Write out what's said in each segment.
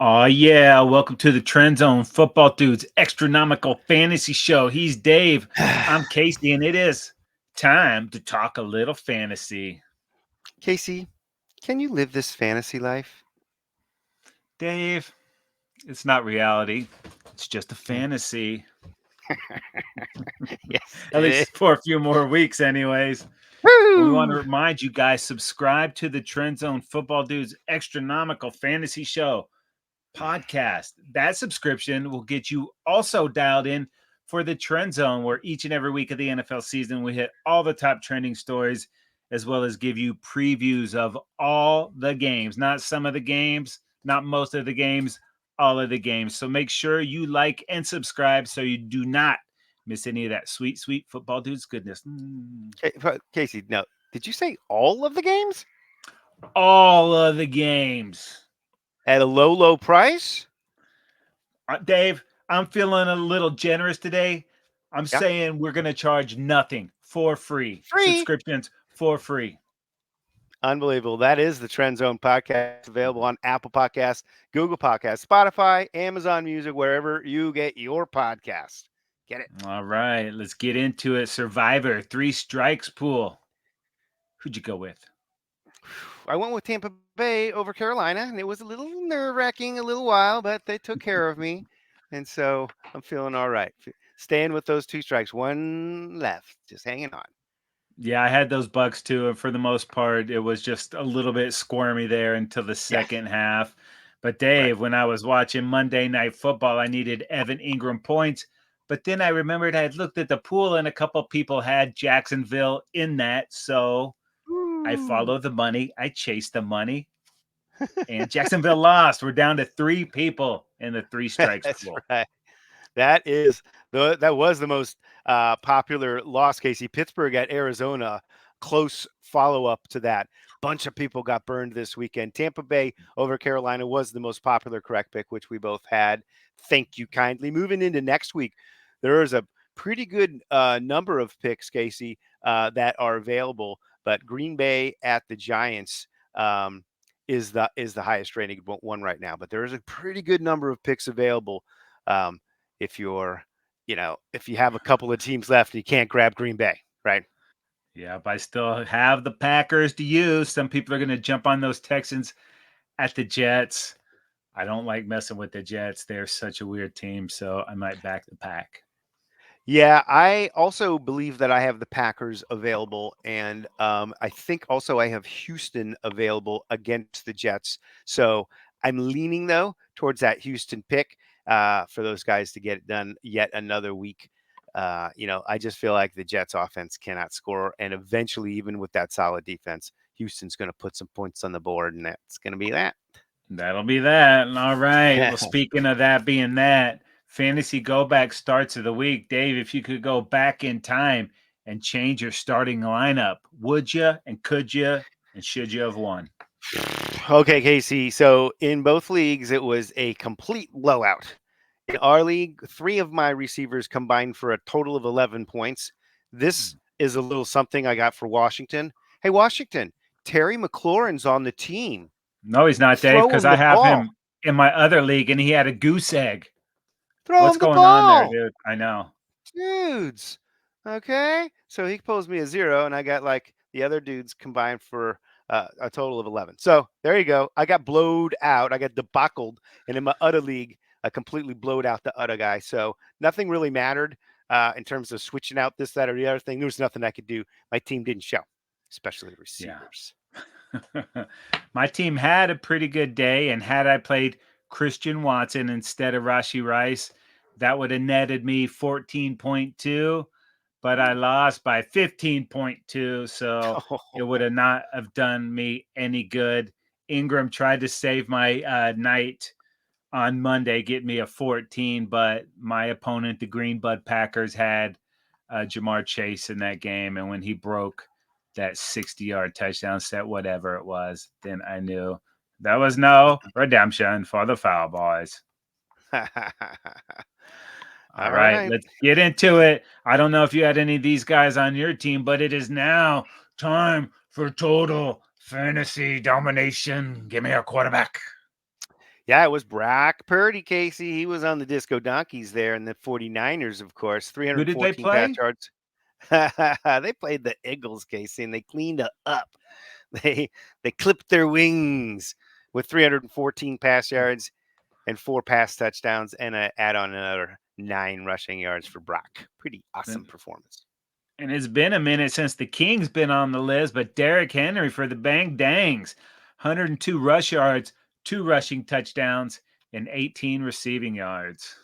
Oh yeah, welcome to the Trend Zone Football Dudes Extronomical Fantasy Show. He's Dave, I'm Casey, and it is time to talk a little fantasy. Casey, can you live this fantasy life? Dave, it's not reality. It's just a Yeah. fantasy. Yes, At it is. least for a few more weeks, anyways. And we want to Woo! remind you guys, subscribe to the Trend Zone Football Dudes Extronomical Fantasy Show podcast. That subscription will get you also dialed in for the Trend Zone, where each and every week of the NFL season we hit all the top trending stories, as well as give you previews of all the games, not some of the games, not most of the games, all of the games. So make sure you like and subscribe so you do not miss any of that sweet, sweet football dudes goodness. Casey, now, did you say all of the games All of the games. at a low, low price? Dave, I'm feeling a little generous today. I'm Yeah, saying we're going to charge nothing for free. free. Subscriptions for free. Unbelievable. That is the Trend Zone podcast, available on Apple Podcasts, Google Podcasts, Spotify, Amazon Music, wherever you get your podcast. Get it? All right, let's get into it. Survivor, three strikes pool. Who'd you go with? I went with Tampa Bay over Carolina, and it was a little nerve-wracking a little while, but they took care of me, and so I'm feeling all right. Staying with those two strikes, one left, just hanging on. Yeah, I had those Bucks too, and for the most part, it was just a little bit squirmy there until the Yes, second half. But right. Dave, when I was watching Monday Night Football, I needed Evan Ingram points. But then I remembered I had looked at the pool, and a couple people had Jacksonville in that. So I Ooh. followed the money. I chased the money, and Jacksonville lost. We're down to three people in the three strikes That's pool. right. That was the most popular loss, Casey. Pittsburgh at Arizona, close follow up to that. Bunch of people got burned this weekend. Tampa Bay over Carolina was the most popular correct pick, which we both had. Thank you kindly. Moving into next week, there is a pretty good number of picks, Casey, that are available. But Green Bay at the Giants is the highest rated one right now. But there is a pretty good number of picks available. Um, if you're, if you have a couple of teams left and you can't grab Green Bay, right? Yep, I still have the Packers to use. Some people are going to jump on those Texans at the Jets. I don't like messing with the Jets. They're such a weird team, so I might back the pack. Yeah, I also believe that I have the Packers available, and I think also I have Houston available against the Jets. So I'm leaning though towards that Houston pick for those guys to get it done yet another week. I just feel like the Jets offense cannot score, and eventually, even with that solid defense, Houston's going to put some points on the board, and that's going to be that. That'll be that. All right. Well, speaking of that being that, fantasy go back starts of the week. Dave, if you could go back in time and change your starting lineup, would you and could you and should you have won? Okay, Casey. So in both leagues, it was a complete blowout. In our league, three of my receivers combined for a total of 11 points. This is a little something I got for Washington. Hey, Washington, Terry McLaurin's on the team. No, he's not, Dave, Throw because him I the have ball. him in my other league and he had a goose egg. Throw What's him the going on there, ball. dude? I know. Dudes. Okay. So he pulls me a 0, and I got like the other dudes combined for a total of 11. So there you go. I got blowed out. I got debacled. And in my other league, I completely blowed out the other guy. So nothing really mattered in terms of switching out this, that, or the other thing. There was nothing I could do. My team didn't show, especially the Yeah. receivers. My team had a pretty good day, and had I played Christian Watson instead of Rashi Rice, that would have netted me 14.2, but I lost by 15.2, so it would have not have done me any good. Ingram tried to save my night on Monday, get me a 14, but my opponent, the Green Bud Packers, had Jamar Chase in that game, and when he broke that 60-yard touchdown set, whatever it was, then I knew there was no redemption for the foul boys. All All right, right. let's get into it. I don't know if you had any of these guys on your team, but it is now time for total fantasy domination. Give me a quarterback. Yeah, it was Brock Purdy, Casey. He was on the Disco Donkeys there, and the 49ers, of course, Who did they 314 pass play? yards. They played the Eagles, Casey, and they cleaned it up. They clipped their wings with 314 pass yards and 4 pass touchdowns, and add on another 9 rushing yards for Brock. Pretty awesome And performance. it's been a minute since the King's been on the list, but Derrick Henry for the Bang Dangs, 102 rush yards, 2 rushing touchdowns, and 18 receiving yards.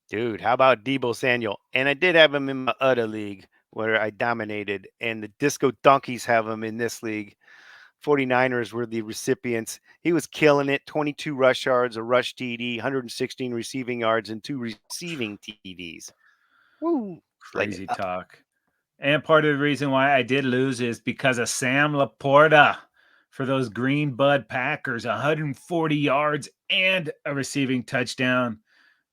Dude, how about Debo Samuel? And I did have him in my other league where I dominated, and the Disco Donkeys have him in this league. 49ers were the recipients. He was killing it. 22 rush yards, a rush TD, 116 receiving yards, and 2 receiving TDs. Woo! Lighten it Crazy up. talk. And part of the reason why I did lose is because of Sam Laporta for those Green Bud Packers, 140 yards and a receiving touchdown.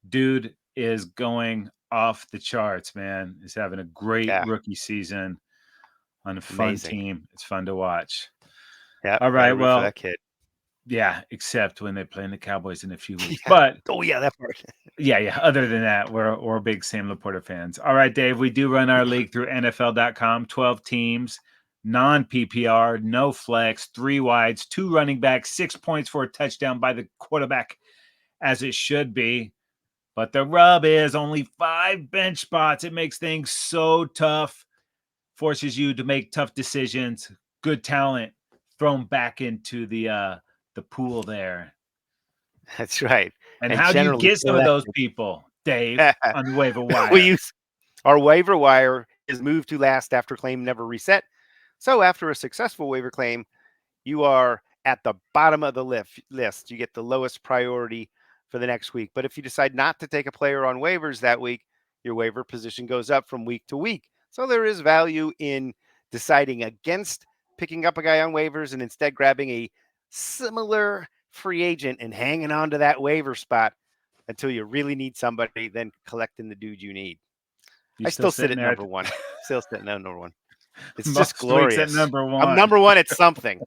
Dude is going off the charts, man. He's having a great Yeah, rookie season on a fun amazing. team. It's fun to watch. Yeah, All right. gotta root for Well, that kid. yeah, except when they play in the Cowboys in a few weeks. Yeah. But Oh, yeah, that part. yeah. Other than that, we're big Sam Laporta fans. All right, Dave. We do run our league through NFL.com, 12 teams, non PPR, no flex, 3 wides, 2 running backs, 6 points for a touchdown by the quarterback, as it should be. But the rub is only 5 bench spots. It makes things so tough, forces you to make tough decisions. Good talent thrown back into the pool there. That's right. And And how do you generally get some of those selected. people, Dave, on the waiver We wire? use our waiver wire is moved to last after claim never reset. So after a successful waiver claim, you are at the bottom of the list. You get the lowest priority for the next week. But if you decide not to take a player on waivers that week, your waiver position goes up from week to week. So there is value in deciding against picking up a guy on waivers and instead grabbing a similar free agent and hanging on to that waiver spot until you really need somebody, then collecting the dude you need. You I still still sit sitting at there number one. Still sitting at number one. It's just most weeks at glorious. number I'm one? number one at something.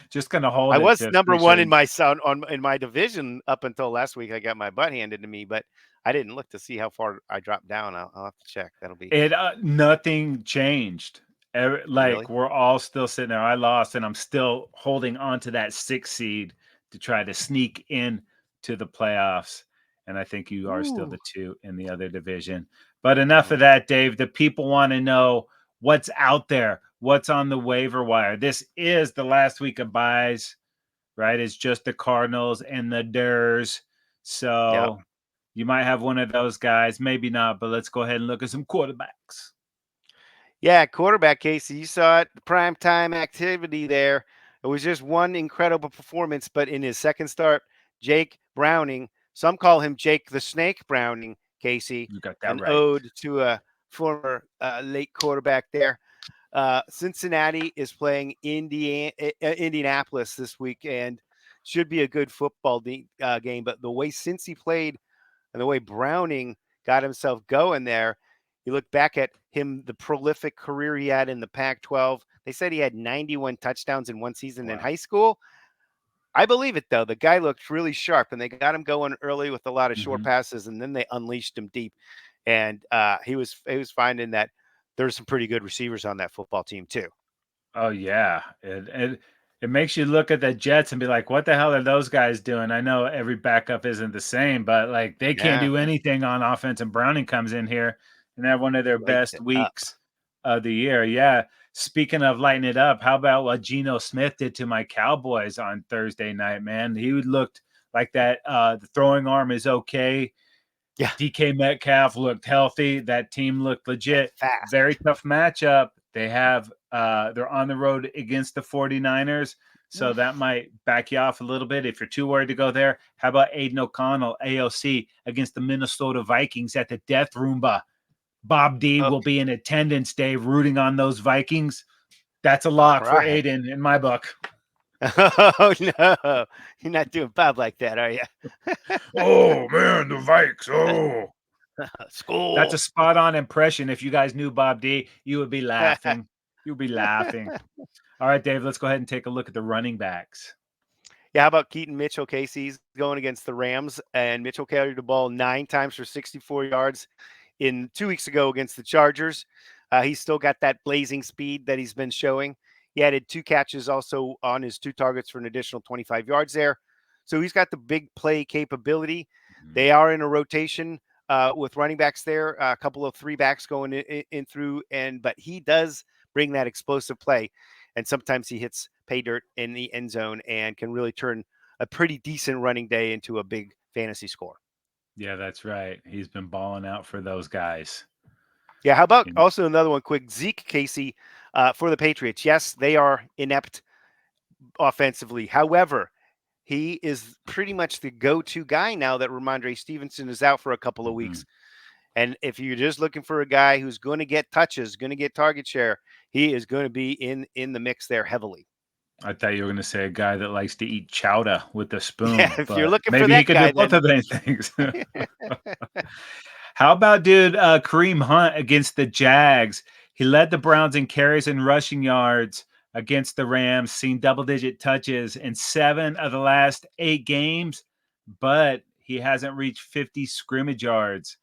Just gonna hold I it was to number finish one it. in my son on in my division up until last week. I got my butt handed to me, but I didn't look to see how far I dropped down. I'll have to check. That'll be It nothing changed. Like really. we're all still sitting there. I lost, and I'm still holding on to that 6 seed to try to sneak in to the playoffs. And I think you are still Ooh. the 2 in the other division. But enough of Mhm. that, Dave. The people want to know what's out there, what's on the waiver wire. This is the last week of buys, right? It's just the Cardinals and the Durs. Yep. So you might have one of those guys, maybe not, but let's go ahead and look at some quarterbacks. Yeah, quarterback Casey, you saw it. The prime time activity there. It was just one incredible performance, but in his second start, Jake Browning, some call him Jake the Snake Browning, Casey, You got that an right. ode to a former late quarterback there. Cincinnati is playing Indianapolis this week and should be a good football game. But the way Cincy played and the way Browning got himself going there, you look back at him, the prolific career he had in the Pac 12. They said he had 91 touchdowns in one season in Wow. high school. I believe it, though. The guy looked really sharp, and they got him going early with a lot of short Hmm. passes, and then they unleashed him deep. And he was finding that there's some pretty good receivers on that football team, too. Oh yeah, it makes you look at the Jets and be like, "What the hell are those guys doing?" I know every backup isn't the same, but like they can't Yeah, do anything on offense. And Browning comes in here and have one of their lights best it up. weeks of the year. Yeah. Speaking of lighting it up, how about what Geno Smith did to my Cowboys on Thursday night? Man, he looked like that. The throwing arm is okay. Yeah, DK Metcalf looked healthy. That team looked and legit. fast. Very tough matchup. They're on the road against the 49ers. So that might back you off a little bit if you're too worried to go there. How about Aiden O'Connell, AOC, against the Minnesota Vikings at the Death Roomba? Bob D Oh, will be in attendance, Dave, rooting on those Vikings. That's a all lock for right. Aiden in my book. Oh no, you're not doing Bob like that, are you? Oh man, the Vikes. Oh, that's a School. spot on impression. If you guys knew Bob D, you would be laughing. You'd be laughing. All right, Dave, let's go ahead and take a look at the running backs. Yeah, how about Keaton Mitchell, Casey? He's going against the Rams, and Mitchell carried the ball 9 times for 64 yards in 2 weeks ago against the Chargers. He's still got that blazing speed that he's been showing. He added 2 catches also on his 2 targets for an additional 25 yards there. So he's got the big play capability. Mhm. They are in a rotation with running backs there, a couple of three backs going in through, but he does bring that explosive play, and sometimes he hits pay dirt in the end zone and can really turn a pretty decent running day into a big fantasy score. Yeah, that's right. He's been balling out for those guys. Yeah, how about And also another one quick? Zeke, Casey, for the Patriots. Yes, they are inept offensively. However, he is pretty much the go-to guy now that Ramondre Stevenson is out for a couple of mhm. weeks. And if you're just looking for a guy who's going to get touches, going to get target share, he is going to be in the mix there heavily. I thought you were going to say a guy that likes to eat chowder with a Yeah, spoon, if you're but looking for maybe he that could do guy, both then of those things. How about dude Kareem Hunt against the Jags? He led the Browns in carries and rushing yards against the Rams, seen double-digit touches in 7 of the last 8 games, but he hasn't reached 50 scrimmage yards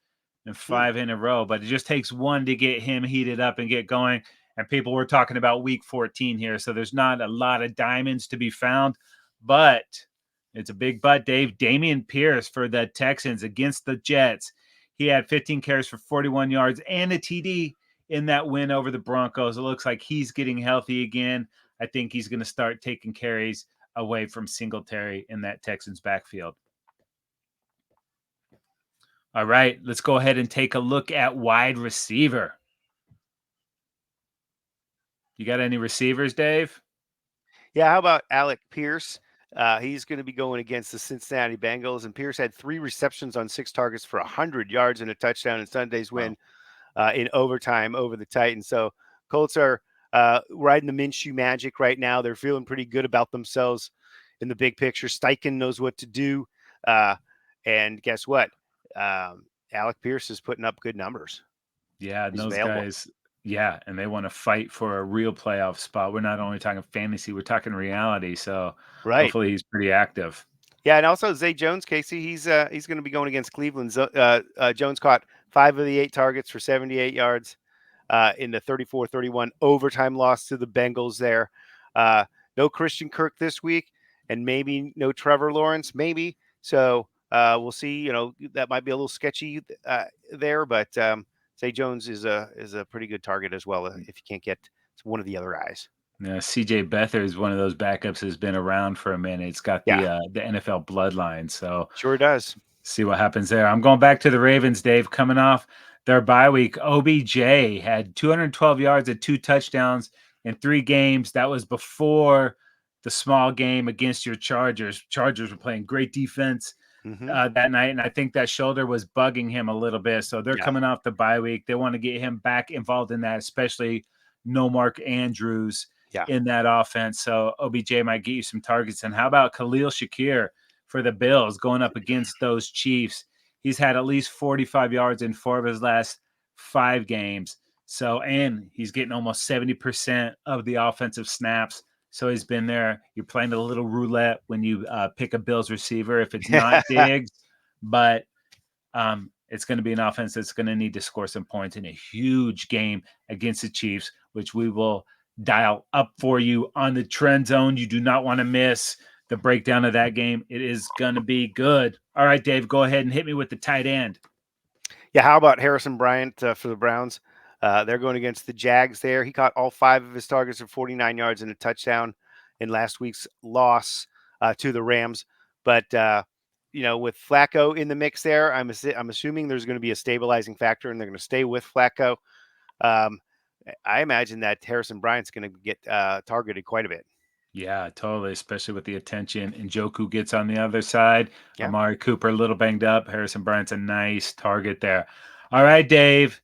in hmm, 5 in a row. But it just takes one to get him heated up and get going. And people were talking about week 14 here, so there's not a lot of diamonds to be found, but it's a big but, Dave. Dameon Pierce for the Texans against the Jets. He had 15 carries for 41 yards and a TD in that win over the Broncos. It looks like he's getting healthy again. I think he's going to start taking carries away from Singletary in that Texans backfield. All right, let's go ahead and take a look at wide receiver. You got any receivers, Dave? yeah. How about Alec Pierce? He's going to be going against the Cincinnati Bengals, and Pierce had 3 receptions on 6 targets for 100 yards and a touchdown in Sunday's win Wow. in overtime over the Titans. So Colts are riding the Minshew magic right now. They're feeling pretty good about themselves in the big picture. Steichen knows what to do, uh, and guess what? Alec Pierce is putting up good numbers. Yeah, and He's those available, guys, yeah, and they want to fight for a real playoff spot. We're not only talking fantasy, we're talking reality. So right? hopefully he's pretty active. Yeah, and also Zay Jones, Casey, he's going to be going against Cleveland. Jones caught 5 of the 8 targets for 78 yards in the 34-31 overtime loss to the Bengals there. Uh, no Christian Kirk this week, and maybe no Trevor Lawrence, maybe. So we'll see. That might be a little sketchy there, but Zay Jones is a pretty good target as well if you can't get one of the other guys. Yeah, CJ Beathard is one of those backups that's been around for a minute. It's got Yeah, the NFL bloodline. So sure does. see what happens there. I'm going back to the Ravens, Dave, coming off their bye week. OBJ had 212 yards and 2 touchdowns in 3 games. That was before the small game against your Chargers. Chargers were playing great defense Hmm. that night, and I think that shoulder was bugging him a little bit. So they're Yeah, coming off the bye week. They want to get him back involved in that, especially no Mark Andrews yeah. in that offense. So OBJ might get you some targets. And how about Khalil Shakir for the Bills going up against those Chiefs? He's had at least 45 yards in 4 of his last 5 games. So, and he's getting almost 70% of the offensive snaps. So he's been there. You're playing a little roulette when you pick a Bills receiver. If it's not Diggs, but it's going to be an offense that's going to need to score some points in a huge game against the Chiefs, which we will dial up for you on the Trend Zone. You do not want to miss the breakdown of that game. It is going to be good. All right, Dave, go ahead and hit me with the tight end. Yeah, how about Harrison Bryant for the Browns? They're going against the Jags there. He caught all 5 of his targets for 49 yards and a touchdown in last week's loss to the Rams. But, with Flacco in the mix there, I'm assuming there's going to be a stabilizing factor and they're going to stay with Flacco. Um, I imagine that Harrison Bryant's going to get targeted quite a bit. Yeah, totally, especially with the attention Njoku gets on the other side. Yeah. Amari Cooper, a little banged up. Harrison Bryant's a nice target there. All right, Dave.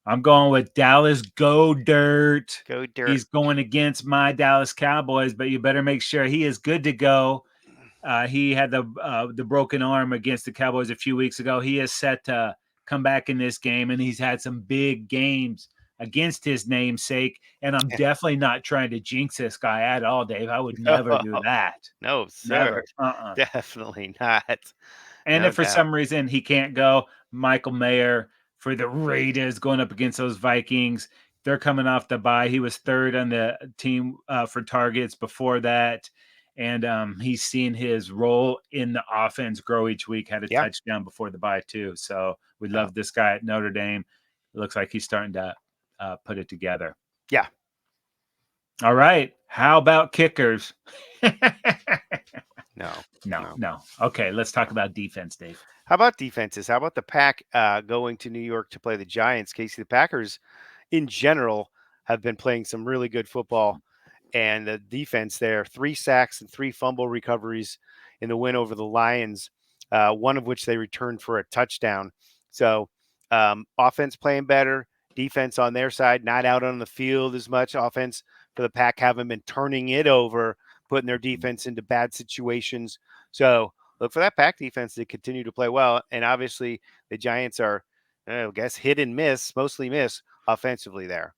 I'm going with Dallas Go Dirt. Go Dirt. He's going against my Dallas Cowboys, but you better make sure he is good to go. He had the broken arm against the Cowboys a few weeks ago. He is set to come back in this game, and he's had some big games against his namesake. And I'm definitely not trying to jinx this guy at all, Dave. I would never do that. No, sir. Never. Uh-uh. Definitely not. And No if for doubt. some reason he can't go, Michael Mayer for the Raiders going up against those Vikings. They're coming off the bye. He was third on the team for targets before that. And he's seen his role in the offense grow each week, had a Yeah. touchdown before the bye, too. So we No. love this guy at Notre Dame. It looks like he's starting to put it together. Yeah. All right. How about kickers? No. No. Okay, let's talk about defense, Dave. How about defenses? How about the Pack going to New York to play the Giants? Casey, the Packers in general have been playing some really good football. And the defense there, 3 sacks and 3 fumble recoveries in the win over the Lions, one of which they returned for a touchdown. So offense playing better, defense on their side, not out on the field as much. Offense for the Pack haven't been turning it over, putting their defense into bad situations. So look for that Pack defense to continue to play well. And obviously the Giants are, I guess, hit and miss, mostly miss offensively there.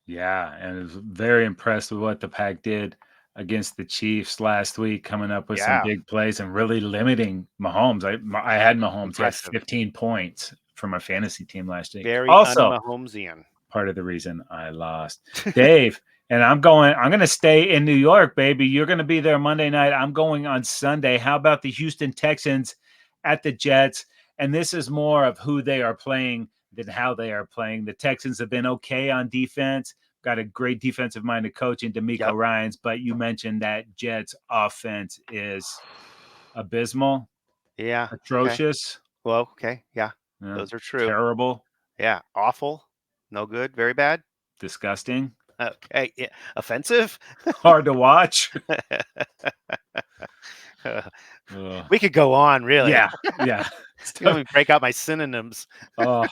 Yeah, and I was very impressed with what the Pack did against the Chiefs last week, coming up with some Yeah, big plays and really limiting Mahomes. I had Mahomes. He had impressive. 15 points for my fantasy team last week. Very Also, un-Mahomesian. part of the reason I lost. Dave, and I'm going to stay in New York, baby. You're going to be there Monday night. I'm going on Sunday. How about the Houston Texans at the Jets? And this is more of who they are playing than how they are playing. The Texans have been okay on defense, got a great defensive minded coach in D'Amico Yep. Ryans, but you mentioned that Jets offense is abysmal, Yeah. Okay. atrocious, Well, okay. Yeah. yeah, Those are true. terrible, Yeah. Awful. No good. Very bad. disgusting, Okay. Yeah. Offensive. hard to watch. Ugh. We could go on, really. Yeah, yeah. Let me break out my synonyms. Oh,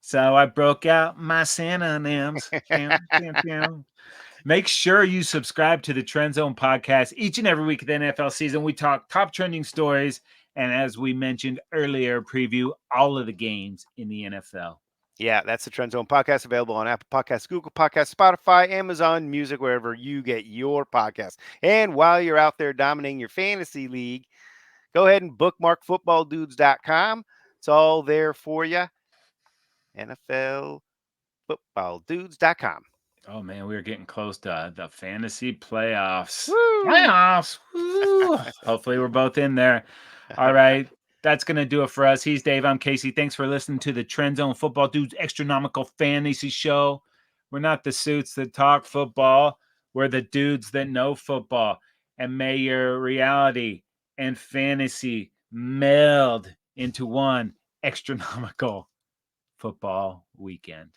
so I broke out my synonyms. Pew, pew, pew. Make sure you subscribe to the Trend Zone podcast each and every week of the NFL season. We talk top trending stories, and as we mentioned earlier, preview all of the games in the NFL. Yeah, that's the Trend Zone podcast, available on Apple Podcasts, Google Podcasts, Spotify, Amazon Music, wherever you get your podcast. And while you're out there dominating your fantasy league, go ahead and bookmark footballdudes.com. It's all there for you. NFL footballdudes.com. Oh man, we're getting close to the fantasy playoffs. Woo! Playoffs. Woo! Hopefully, we're both in there. All right. That's going to do it for us. He's Dave. I'm Casey. Thanks for listening to the Trend Zone Football Dudes Extronomical Fantasy Show. We're not the suits that talk football. We're the dudes that know football. And may your reality and fantasy meld into one extronomical football weekend.